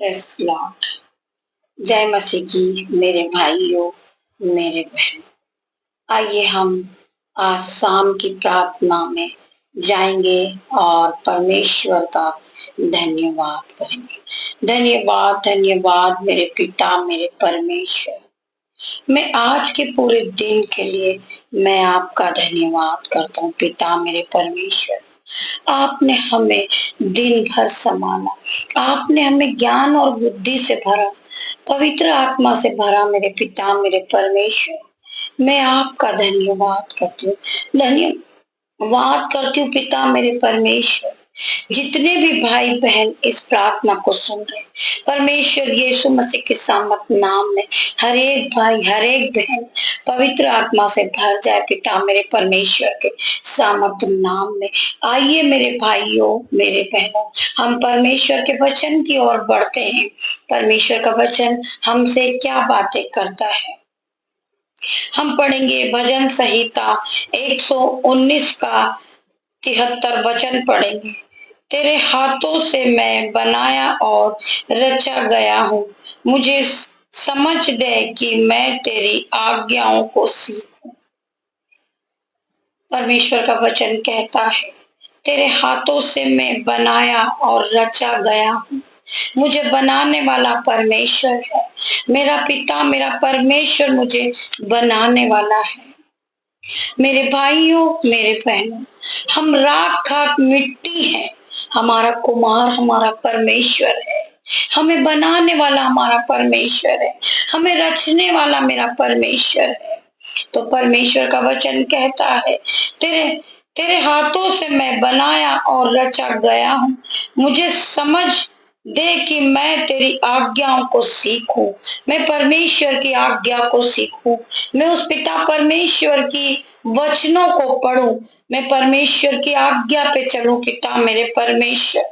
Press Lord. जय मसीह की मेरे भाइयों, मेरे बहन। आइए हम आज शाम की प्रार्थना में जाएंगे और परमेश्वर का धन्यवाद करेंगे। धन्यवाद धन्यवाद मेरे पिता, मेरे परमेश्वर। मैं आज के पूरे दिन के लिए मैं आपका धन्यवाद करता हूँ पिता, मेरे परमेश्वर। आपने हमें दिन भर संभाला, आपने हमें ज्ञान और बुद्धि से भरा, पवित्र आत्मा से भरा मेरे पिता, मेरे परमेश्वर। मैं आपका धन्यवाद करती हूँ, धन्यवाद करती हूँ पिता, मेरे परमेश्वर। जितने भी भाई बहन इस प्रार्थना को सुन रहे, परमेश्वर यीशु मसीह के सामर्थ नाम में हर एक भाई, हर एक बहन पवित्र आत्मा से भर जाए पिता, मेरे परमेश्वर के सामर्थ नाम में। आइए मेरे भाइयों, मेरे बहनों, हम परमेश्वर के वचन की ओर बढ़ते हैं। परमेश्वर का वचन हमसे क्या बातें करता है। हम पढ़ेंगे भजन संहिता 119 का 73 वचन पढ़ेंगे। तेरे हाथों से मैं बनाया और रचा गया हूँ, मुझे समझ दे कि मैं तेरी आज्ञाओं को सीखूं। परमेश्वर का वचन कहता है, तेरे हाथों से मैं बनाया और रचा गया हूँ। मुझे बनाने वाला परमेश्वर है, मेरा पिता, मेरा परमेश्वर मुझे बनाने वाला है। मेरे भाइयों, मेरे बहनों, हम राख खाक मिट्टी हैं, हमारा कुम्हार हमारा परमेश्वर है। हमें बनाने वाला हमारा परमेश्वर है, हमें रचने वाला मेरा परमेश्वर है। तो परमेश्वर का वचन कहता है, तेरे तेरे हाथों से मैं बनाया और रचा गया हूँ, मुझे समझ दे कि मैं तेरी आज्ञाओं को सीखूं। मैं परमेश्वर की आज्ञा को सीखूं, मैं उस पिता परमेश्वर की वचनों को पढ़ूं, मैं परमेश्वर की आज्ञा पे चलूं पिता, मेरे परमेश्वर।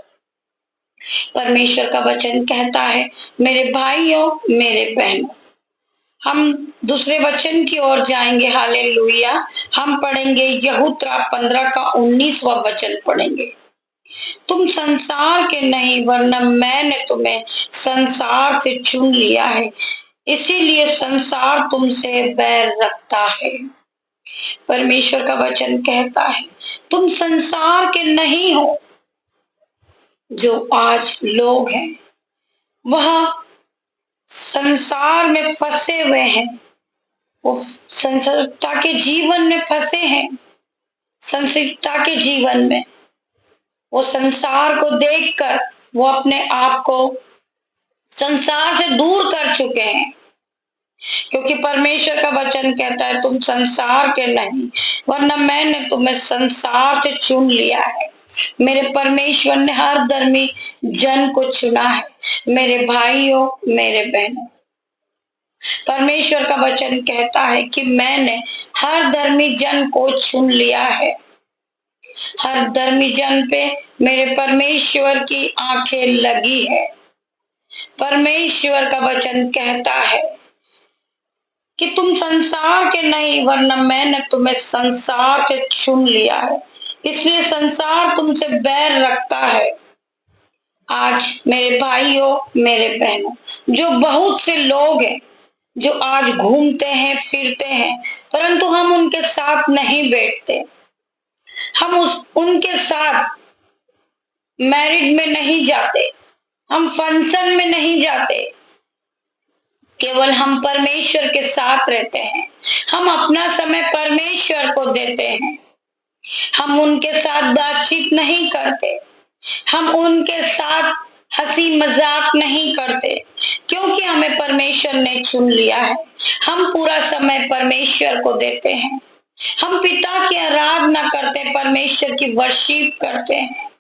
परमेश्वर का वचन कहता है, मेरे भाइयों, मेरे बहनों, हम दूसरे वचन की ओर जाएंगे। हालेलुया। हम पढ़ेंगे यहूत्रा 15 का 19वां वचन पढ़ेंगे। तुम संसार के नहीं, वरना मैंने तुम्हें संसार से चुन लिया है, इसीलिए संसार तुमसे बैर रखता है। परमेश्वर का वचन कहता है, तुम संसार के नहीं हो। जो आज लोग हैं वह संसार में फंसे हुए हैं, वो संसारता के जीवन में फंसे हैं। संसारता के जीवन में वो संसार को देखकर वो अपने आप को संसार से दूर कर चुके हैं, क्योंकि परमेश्वर का वचन कहता है, तुम संसार के नहीं, वरना मैंने तुम्हें संसार से चुन लिया है। मेरे परमेश्वर ने हर धर्मी जन को चुना है। मेरे भाइयों, मेरे बहनों, परमेश्वर का वचन कहता है कि मैंने हर धर्मी जन को चुन लिया है। हर धर्मी जन पे मेरे परमेश्वर की आंखें लगी है। परमेश्वर का वचन कहता है कि तुम संसार के नहीं, वरना मैंने तुम्हें संसार से चुन लिया है, इसलिए संसार तुमसे बैर रखता है। आज मेरे भाइयों, मेरे बहनों, जो बहुत से लोग हैं जो आज घूमते हैं, फिरते हैं, परंतु हम उनके साथ नहीं बैठते, हम उनके साथ मैरिज में नहीं जाते, हम फंक्शन में नहीं जाते, केवल हम परमेश्वर के साथ रहते हैं। हम अपना समय परमेश्वर को देते हैं। हम उनके साथ बातचीत नहीं करते, हम उनके साथ हंसी मजाक नहीं करते, क्योंकि हमें परमेश्वर ने चुन लिया है। हम पूरा समय परमेश्वर को देते हैं। हम पिता की आराधना करते हैं, परमेश्वर की वर्शिप करते हैं,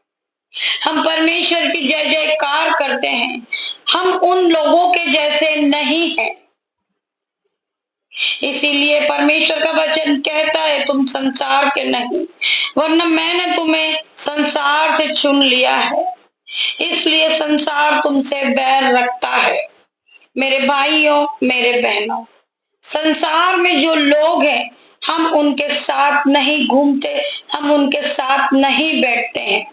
हम परमेश्वर की जय जयकार करते हैं। हम उन लोगों के जैसे नहीं हैं। इसीलिए परमेश्वर का वचन कहता है, तुम संसार के नहीं, वरना मैंने तुम्हें संसार से चुन लिया है, इसलिए संसार तुमसे बैर रखता है। मेरे भाइयों, मेरे बहनों, संसार में जो लोग हैं हम उनके साथ नहीं घूमते, हम उनके साथ नहीं बैठते हैं।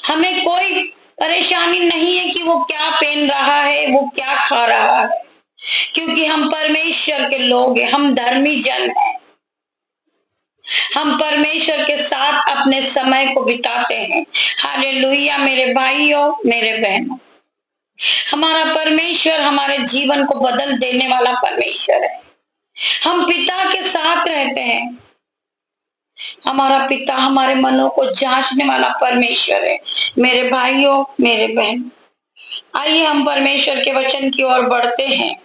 हमें कोई परेशानी नहीं है कि वो क्या पहन रहा है, वो क्या खा रहा है, क्योंकि हम परमेश्वर के लोग हैं, हम धर्मी जन हैं। हम परमेश्वर के साथ अपने समय को बिताते हैं। हालेलुया मेरे भाइयों, मेरे बहनों, हमारा परमेश्वर हमारे जीवन को बदल देने वाला परमेश्वर है। हम पिता के साथ रहते हैं। हमारा पिता हमारे मनों को जांचने वाला परमेश्वर है। मेरे भाइयों, मेरे बहन, आइए हम परमेश्वर के वचन की ओर बढ़ते हैं।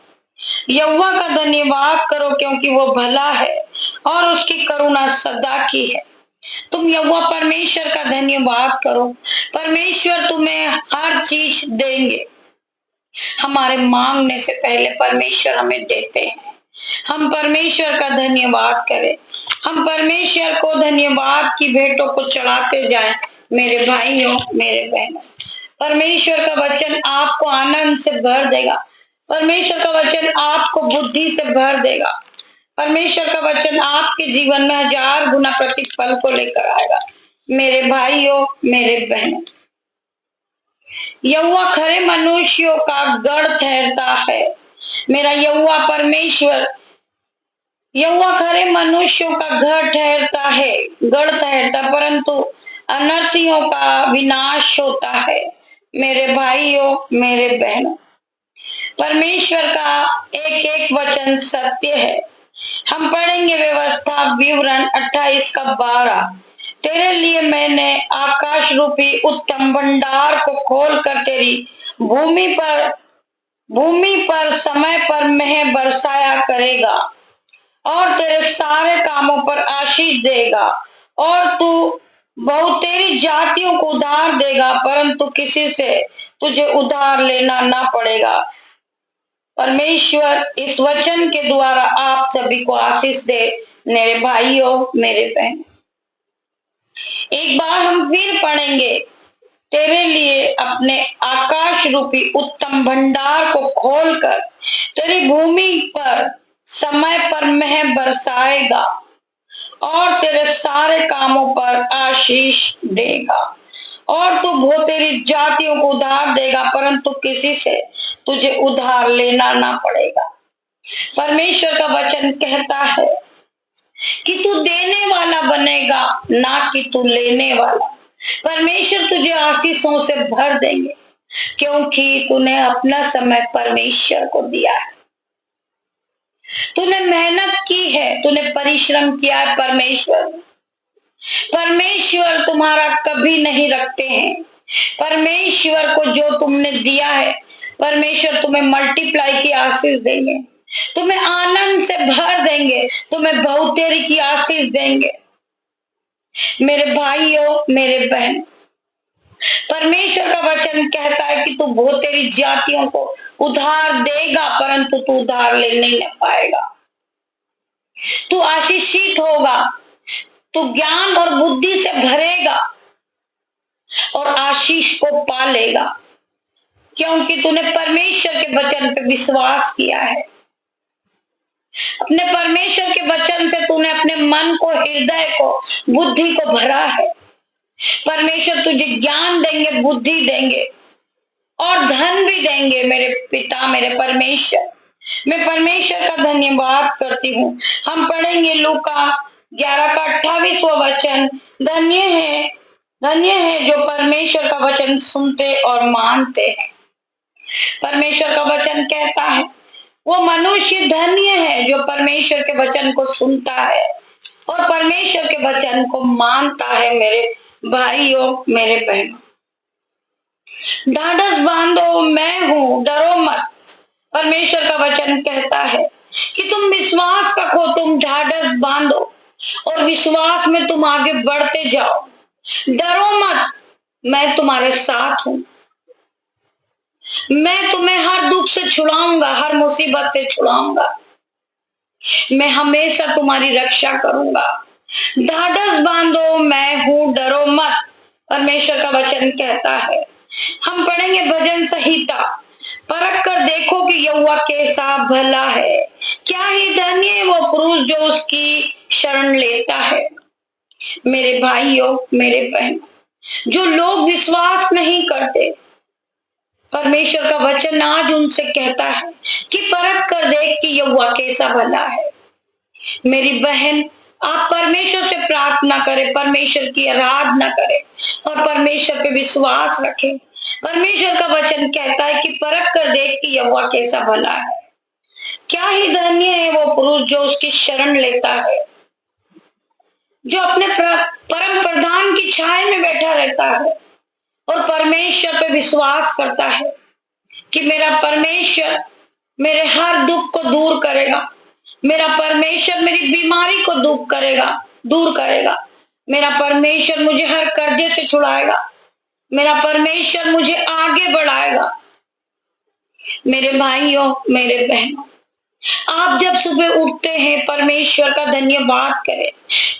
यहोवा का धन्यवाद करो क्योंकि वो भला है और उसकी करुणा सदा की है। तुम यहोवा परमेश्वर का धन्यवाद करो। परमेश्वर तुम्हें हर चीज देंगे। हमारे मांगने से पहले परमेश्वर हमें देते हैं। हम परमेश्वर का धन्यवाद करें। हम परमेश्वर को धन्यवाद की भेंटों को चढ़ाते जाएं। मेरे भाइयों, मेरे बहनों, परमेश्वर का वचन आपको आनंद से भर देगा। परमेश्वर का वचन आपको बुद्धि से भर देगा। परमेश्वर का वचन आपके जीवन में 1000 गुना प्रतिफल को लेकर आएगा। मेरे भाइयों, मेरे बहनों, यहोवा खरे मनुष्यों का गढ़ ठहरता है। मेरा यहोवा परमेश्वर, यहोवा खरे मनुष्यों का घर ठहरता है, गढ़ ठहरता, परंतु अनर्थियों का विनाश होता है। मेरे भाइयों, मेरे बहनों, परमेश्वर का एक एक वचन सत्य है। हम पढ़ेंगे व्यवस्था विवरण 28 का 12। तेरे लिए मैंने आकाश रूपी उत्तम भंडार को खोलकर तेरी भूमि पर समय पर मेह बरसाया करेगा और तेरे सारे कामों पर आशीष देगा, और तू बहुत तेरी जातियों को उधार देगा, परंतु किसी से तुझे उधार लेना ना पड़ेगा। परमेश्वर इस वचन के द्वारा आप सभी को आशीष दे। मेरे भाइयों, मेरे बहन, एक बार हम फिर पढ़ेंगे। तेरे लिए अपने आकाश रूपी उत्तम भंडार को खोलकर तेरी भूमि पर समय पर मेह बरसाएगा और तेरे सारे कामों पर आशीष देगा, और तू बहुत तेरी जातियों को उधार देगा, परंतु किसी से तुझे उधार लेना ना पड़ेगा। परमेश्वर का वचन कहता है कि तू देने वाला बनेगा, ना कि तू लेने वाला। परमेश्वर तुझे आशीषों से भर देंगे, क्योंकि तूने अपना समय परमेश्वर को दिया है। तूने मेहनत की है, तूने परिश्रम किया है। परमेश्वर तुम्हारा कभी नहीं रखते हैं। परमेश्वर को जो तुमने दिया है, परमेश्वर तुम्हें मल्टीप्लाई की आशीष देंगे, तुम्हें आनंद से भर देंगे, तुम्हें बहुतेरी की आशीष देंगे। मेरे भाइयों, मेरे बहन, परमेश्वर का वचन कहता है कि तू बहुतेरी जातियों को उधार देगा, परंतु तू उधार ले नहीं पाएगा। तू आशीषित होगा, तू ज्ञान और बुद्धि से भरेगा और आशीष को पा लेगा, क्योंकि तूने परमेश्वर के वचन पे विश्वास किया है। अपने परमेश्वर के वचन से तूने अपने मन को, हृदय को, बुद्धि को भरा है। परमेश्वर तुझे ज्ञान देंगे, बुद्धि देंगे और धन भी देंगे। मेरे पिता, मेरे परमेश्वर, मैं परमेश्वर का धन्यवाद करती हूँ। हम पढ़ेंगे लूका 11 का 28वां वचन। धन्य है जो परमेश्वर का वचन सुनते और मानते हैं। परमेश्वर का वचन कहता है वो मनुष्य धन्य है जो परमेश्वर के वचन को सुनता है और परमेश्वर के वचन को मानता है। मेरे भाइयों, मेरे बहनों, ढाढ़स बांधो, मैं हूं, डरो मत। परमेश्वर का वचन कहता है कि तुम विश्वास रखो, तुम ढाढ़स बांधो और विश्वास में तुम आगे बढ़ते जाओ। डरो मत, मैं तुम्हारे साथ हूं। मैं तुम्हें हर दुख से छुड़ाऊंगा, हर मुसीबत से छुड़ाऊंगा। मैं हमेशा तुम्हारी रक्षा करूंगा। ढाढ़स बांधो, मैं हूं, डरो मत। परमेश्वर का वचन कहता है। हम पढ़ेंगे भजन संहिता। परख कर देखो कि यहोवा कैसा भला है, क्या ही धन्य है वो पुरुष जो उसकी शरण लेता है। मेरे भाइयों, मेरे बहन, जो लोग विश्वास नहीं करते, परमेश्वर का वचन आज उनसे कहता है कि परख कर देख कि यहोवा कैसा भला है। मेरी बहन, आप परमेश्वर से प्रार्थना करें, परमेश्वर की आराधना करें और परमेश्वर पे विश्वास रखें। परमेश्वर का वचन कहता है कि परख कर देख कि यहोवा कैसा भला है। क्या ही धन्य है वो पुरुष जो उसकी शरण लेता है, जो अपने परम प्रधान की छाया में बैठा रहता है और परमेश्वर पे विश्वास करता है कि मेरा परमेश्वर मेरे हर दुख को दूर करेगा, मेरा परमेश्वर मेरी बीमारी को दूर करेगा, मेरा परमेश्वर मुझे हर कर्जे से छुड़ाएगा, मेरा परमेश्वर मुझे आगे बढ़ाएगा। मेरे भाइयों, मेरे बहनों, आप जब सुबह उठते हैं परमेश्वर का धन्यवाद करें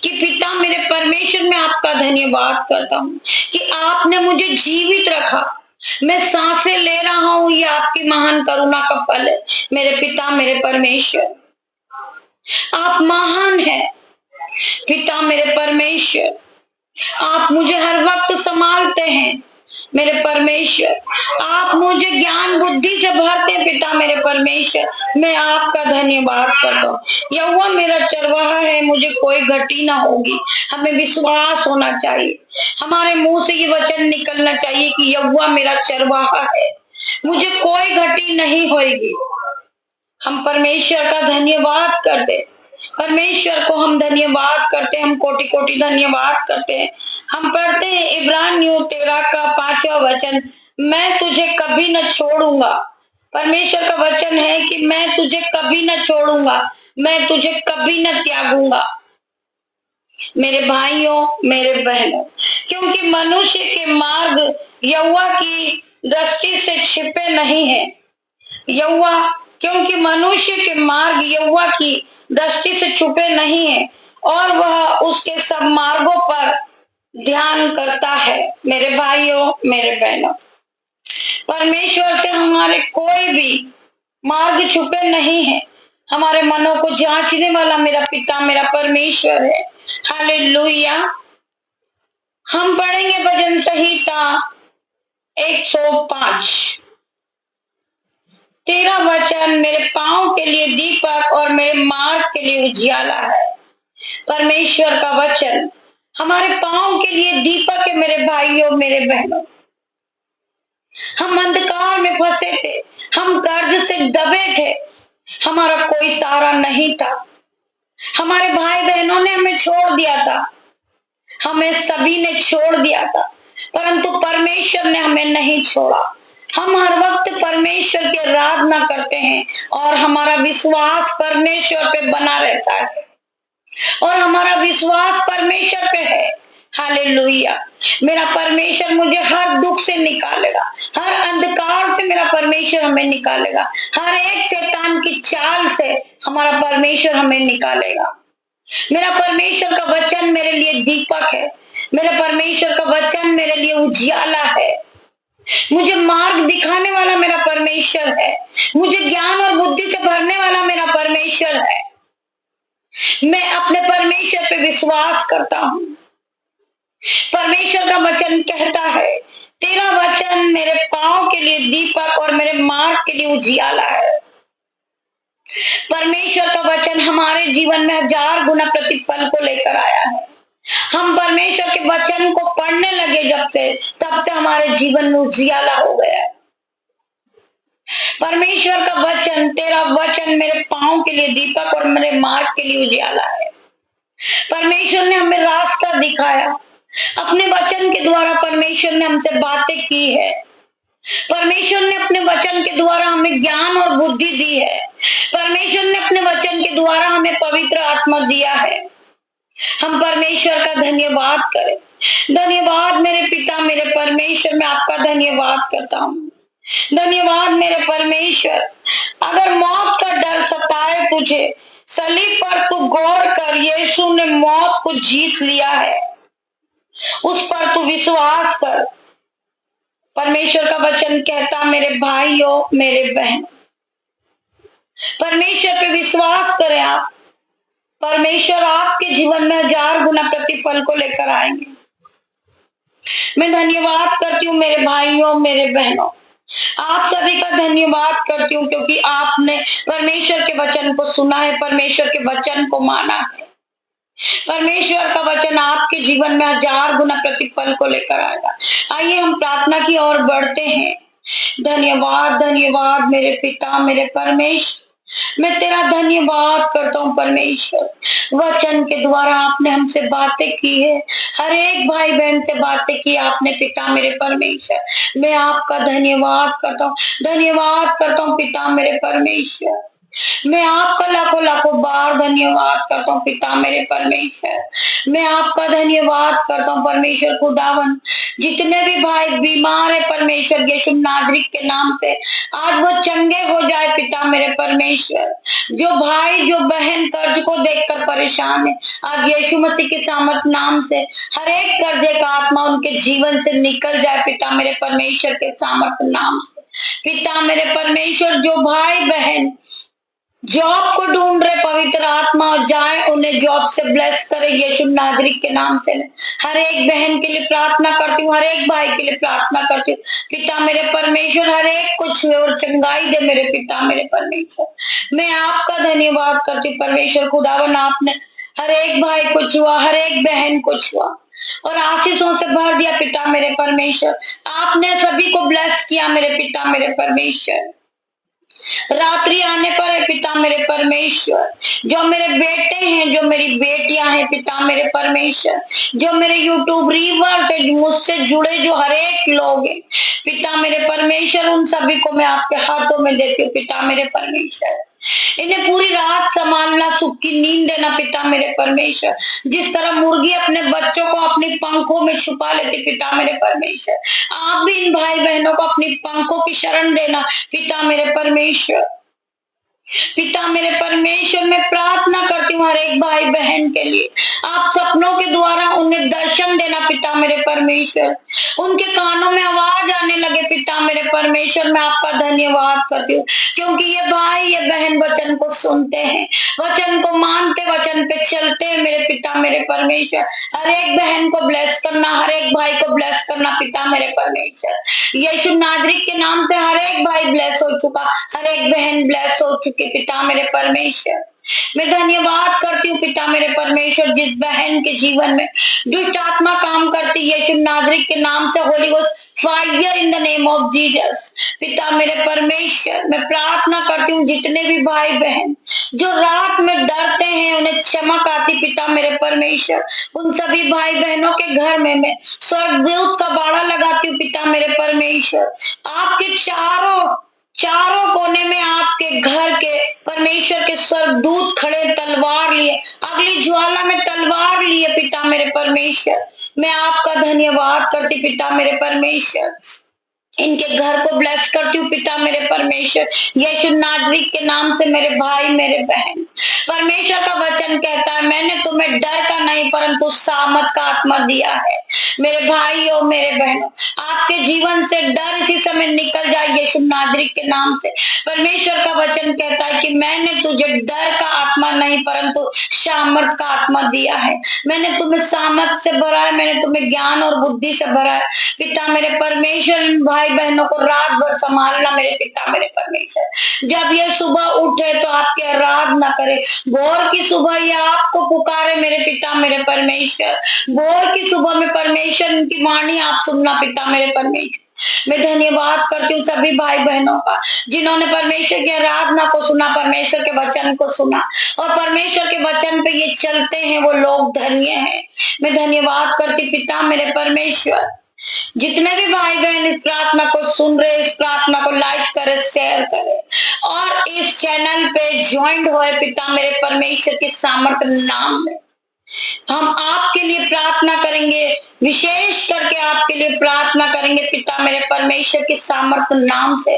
कि पिता मेरे परमेश्वर, मैं आपका धन्यवाद करता हूँ कि आपने मुझे जीवित रखा, मैं सांसें ले रहा हूँ, ये आपकी महान करुणा का फल है। मेरे पिता मेरे परमेश्वर, आप महान हैं। पिता मेरे परमेश्वर, आप मुझे हर वक्त संभालते हैं। मेरे परमेश्वर, आप मुझे ज्ञान बुद्धि से भरते हैं। पिता मेरे परमेश्वर, मैं आपका धन्यवाद करता हूँ। यहोवा मेरा चरवाहा है, मुझे कोई घटी ना होगी। हमें विश्वास होना चाहिए, हमारे मुंह से ये वचन निकलना चाहिए कि यहोवा मेरा चरवाहा है, मुझे कोई घटी नहीं होगी। हम परमेश्वर का धन्यवाद करते, परमेश्वर को हम धन्यवाद करते हैं, हम कोटि कोटि धन्यवाद करते हैं। हम पढ़ते हैं इब्रानियों 13 का 5वां वचन, मैं तुझे कभी न छोड़ूंगा। परमेश्वर का वचन है कि मैं तुझे कभी न छोड़ूंगा, मैं तुझे कभी न त्यागूंगा। मेरे भाइयों, मेरे बहनों, क्योंकि मनुष्य के मार्ग यहोवा की दृष्टि से छिपे नहीं है। क्योंकि मनुष्य के मार्ग यहोवा की दृष्टि से छुपे नहीं है और वह उसके सब मार्गों पर ध्यान करता है। मेरे भाइयों, मेरे बहनों, परमेश्वर से हमारे कोई भी मार्ग छुपे नहीं है। हमारे मनों को जांचने वाला मेरा पिता मेरा परमेश्वर है। हालेलुया। हम पढ़ेंगे भजन संहिता 105 13 वचन, मेरे पांव के लिए दीपक और मेरे मार्ग के लिए उजियाला है। परमेश्वर का वचन हमारे पांव के लिए दीपक है। मेरे भाइयों, मेरे बहनों, हम अंधकार में फंसे थे, हम कर्ज से दबे थे, हमारा कोई सहारा नहीं था, हमारे भाई बहनों ने हमें छोड़ दिया था, हमें सभी ने छोड़ दिया था, परंतु परमेश्वर ने हमें नहीं छोड़ा। हम हर वक्त परमेश्वर की आराधना करते हैं और हमारा विश्वास परमेश्वर पे बना रहता है और हमारा विश्वास परमेश्वर पे है। हालेलुया। मेरा परमेश्वर मुझे हर दुख से निकालेगा, हर अंधकार से मेरा परमेश्वर हमें निकालेगा, हर एक शैतान की चाल से हमारा परमेश्वर हमें निकालेगा। मेरा परमेश्वर का वचन मेरे लिए दीपक है, मेरे परमेश्वर का वचन मेरे लिए उजियाला है। मुझे मार्ग दिखाने वाला मेरा परमेश्वर है, मुझे ज्ञान और बुद्धि से भरने वाला मेरा परमेश्वर है। मैं अपने परमेश्वर पे विश्वास करता हूँ। परमेश्वर का वचन कहता है, तेरा वचन मेरे पांव के लिए दीपक और मेरे मार्ग के लिए उजियाला है। परमेश्वर का वचन हमारे जीवन में 1000 गुना प्रतिफल को लेकर आया है। हम परमेश्वर के वचन को पढ़ने लगे तब से हमारे जीवन में उजियाला हो गया है। परमेश्वर का वचन, तेरा वचन मेरे पांव के लिए दीपक और मेरे मार्ग के लिए उजियाला है। परमेश्वर ने हमें रास्ता दिखाया, अपने वचन के द्वारा परमेश्वर ने हमसे बातें की है। परमेश्वर ने अपने वचन के द्वारा हमें ज्ञान और बुद्धि दी है। परमेश्वर ने अपने वचन के द्वारा हमें पवित्र आत्मा दिया है। हम परमेश्वर का धन्यवाद करें। धन्यवाद मेरे पिता मेरे परमेश्वर, मैं आपका धन्यवाद करता हूँ। धन्यवाद मेरे परमेश्वर। अगर मौत का डर सताए तुझे, सलीब पर तू गौर कर, यीशु ने मौत को जीत लिया है, उस पर तू विश्वास कर। परमेश्वर का वचन कहता, मेरे भाइयों, मेरे बहन, परमेश्वर पे विश्वास करें आप। परमेश्वर आपके जीवन में 1000 गुना प्रतिफल को लेकर आएंगे। मैं धन्यवाद करती हूँ मेरे भाइयों, मेरे बहनों, आप सभी का धन्यवाद करती हूँ, क्योंकि आपने परमेश्वर के वचन को सुना है, परमेश्वर के वचन को माना है। परमेश्वर का वचन आपके जीवन में 1000 गुना प्रतिफल को लेकर आएगा। आइए हम प्रार्थना की ओर बढ़ते हैं। धन्यवाद, धन्यवाद मेरे पिता, मेरे परमेश्वर, मैं तेरा धन्यवाद करता हूँ परमेश्वर। वचन के द्वारा आपने हमसे बातें की है, हर एक भाई बहन से बातें की आपने पिता मेरे परमेश्वर। मैं आपका धन्यवाद करता हूँ, धन्यवाद करता हूँ पिता मेरे परमेश्वर। मैं आपका लाखों लाखों बार धन्यवाद करता हूँ पिता मेरे परमेश्वर। मैं आपका धन्यवाद करता हूँ परमेश्वर खुदावन। जितने भी भाई बीमार है परमेश्वर यीशु नागरिक के नाम से आज वो चंगे हो जाए पिता मेरे परमेश्वर। जो भाई जो बहन कर्ज को देखकर परेशान है आज यीशु मसीह के सामर्थ नाम से हर एक कर्जे का आत्मा उनके जीवन से निकल जाए पिता मेरे परमेश्वर के सामर्थ नाम से। पिता मेरे परमेश्वर जो भाई बहन जॉब को ढूंढ रहे पवित्र आत्मा जाए उन्हें जॉब से ब्लेस करे यीशु नागरिक के नाम से। हर एक बहन के लिए प्रार्थना करती हूँ, हर एक भाई के लिए प्रार्थना करती हूँ पिता मेरे परमेश्वर। हर एक को छुए और चंगाई दे मेरे पिता मेरे परमेश्वर। मैं आपका धन्यवाद करती हूँ परमेश्वर खुदावन। आपने हर एक भाई को छुआ, हर एक बहन को छुआ और आशीषों से भर दिया पिता मेरे परमेश्वर। आपने सभी को ब्लेस किया मेरे पिता मेरे परमेश्वर। रात्रि आने पर है पिता मेरे परमेश्वर, जो मेरे बेटे हैं, जो मेरी बेटियां हैं पिता मेरे परमेश्वर, जो मेरे यूट्यूब रीवर से मुझसे जुड़े जो हर एक लोग हैं पिता मेरे परमेश्वर, उन सभी को मैं आपके हाथों में देती हूँ पिता मेरे परमेश्वर। इन्हें पूरी रात संभालना, सुख की नींद देना पिता मेरे परमेश्वर। जिस तरह मुर्गी अपने बच्चों को अपनी पंखों में छुपा लेती पिता मेरे परमेश्वर, आप भी इन भाई बहनों को अपनी पंखों की शरण देना पिता मेरे परमेश्वर। पिता मेरे परमेश्वर मैं प्रार्थना करती हूँ हर एक भाई बहन के लिए, आप सपनों के द्वारा उन्हें दर्शन देना पिता मेरे परमेश्वर। उनके कानों में आवाज आने लगे पिता मेरे परमेश्वर। मैं आपका धन्यवाद करती हूँ क्योंकि ये भाई ये बहन वचन को सुनते हैं, वचन को मानते, वचन पे चलते हैं मेरे पिता मेरे परमेश्वर। हर एक बहन को ब्लेस करना, हर एक भाई को ब्लेस करना पिता मेरे परमेश्वर। यीशु नागरिक के नाम से हर एक भाई ब्लेस हो चुका, हर एक बहन ब्लेस हो चुकी पिता मेरे परमेश्वर। मैं धन्यवाद करती हूँ पिता मेरे परमेश्वर जिस बहन के जीवन में दुष्ट आत्मा काम करती यीशु नागरिक के नाम से Holi ghost fire in the name of Jesus. पिता मेरे परमेश्वर मैं प्रार्थना करती हूँ जितने भी भाई बहन जो रात में डरते हैं उन्हें चमक आती पिता मेरे परमेश्वर, उन सभी भाई बहनों के घर में मैं स्वर्गदूत का बाड़ा लगाती हूँ पिता मेरे परमेश्वर। आपके चारों कोने में आपके घर के परमेश्वर के स्वर्गदूत खड़े तलवार लिए, अगली ज्वाला में तलवार लिए पिता मेरे परमेश्वर। मैं आपका धन्यवाद करती पिता मेरे परमेश्वर। इनके घर को ब्लेस करती हूँ पिता मेरे परमेश्वर यीशु नागरिक के नाम से। मेरे भाई मेरे बहन परमेश्वर का वचन कहता है मैंने तुम्हें डर का नहीं परंतु सामर्थ का आत्मा दिया है। मेरे भाइयों मेरे बहनों आपके जीवन से डर इसी समय निकल जाए यीशु नागरिक के नाम से। परमेश्वर का वचन कहता है कि मैंने तुझे डर का आत्मा नहीं परंतु सामर्थ का आत्मा दिया है। मैंने तुम्हें सामर्थ से भरा है, मैंने तुम्हें ज्ञान और बुद्धि से भरा है पिता मेरे परमेश्वर। इन भाई बहनों को रात भर संभालना मेरे पिता मेरे परमेश्वर। जब ये सुबह उठे तो आपकी आराधना करे, भोर की सुबह ये आपको पुकारे मेरे पिता मेरे परमेश्वर। भोर की सुबह में परमेश्वर इनकी वाणी आप सुनना पिता मेरे परमेश्वर। मैं धन्यवाद करती हूँ सभी भाई बहनों का जिन्होंने परमेश्वर की आराधना को सुना, परमेश्वर के वचन को सुना और परमेश्वर के वचन पे ये चलते हैं, वो लोग धन्य हैं। मैं धन्यवाद करती पिता मेरे परमेश्वर। जितने भी भाई बहन इस प्रार्थना को सुन रहे इस प्रार्थना को लाइक करे, शेयर करे और इस चैनल पे ज्वाइंट होए पिता मेरे परमेश्वर के सामर्थ नाम में। हम आपके लिए प्रार्थना करेंगे, विशेष करके आपके लिए प्रार्थना करेंगे पिता मेरे परमेश्वर के सामर्थ नाम से।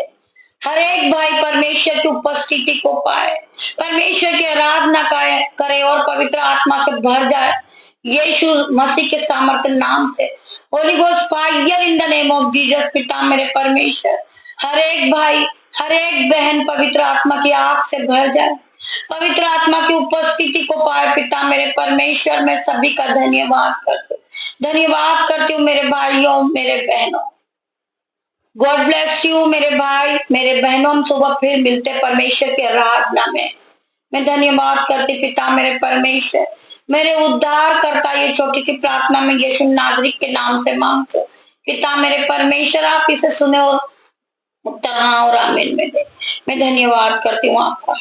हर एक भाई परमेश्वर की उपस्थिति को पाए, परमेश्वर की आराधना करे और पवित्र आत्मा से भर जाए यीशु मसीह के सामर्थ नाम से। Holi ghost fire in the name of Jesus पिता मेरे परमेश्वर। हर एक भाई हर एक बहन पवित्र आत्मा की आग से भर जाए, पवित्र आत्मा की उपस्थिति को पाए पिता मेरे परमेश्वर। मैं सभी का धन्यवाद करती हूँ मेरे भाइयों मेरे बहनों। गॉड ब्लेस यू मेरे भाई, मेरे बहनों, हम सुबह फिर मिलते परमेश्वर की आराधना में। मैं धन्यवाद करती पिता मेरे परमेश्वर, मेरे उद्धार करता, ये छोटी सी प्रार्थना में यीशु नागरिक के नाम से मांगते पिता मेरे परमेश्वर, आप इसे सुने और उत्तर हाँ और आमीन में दे। मैं धन्यवाद करती हूँ आपका।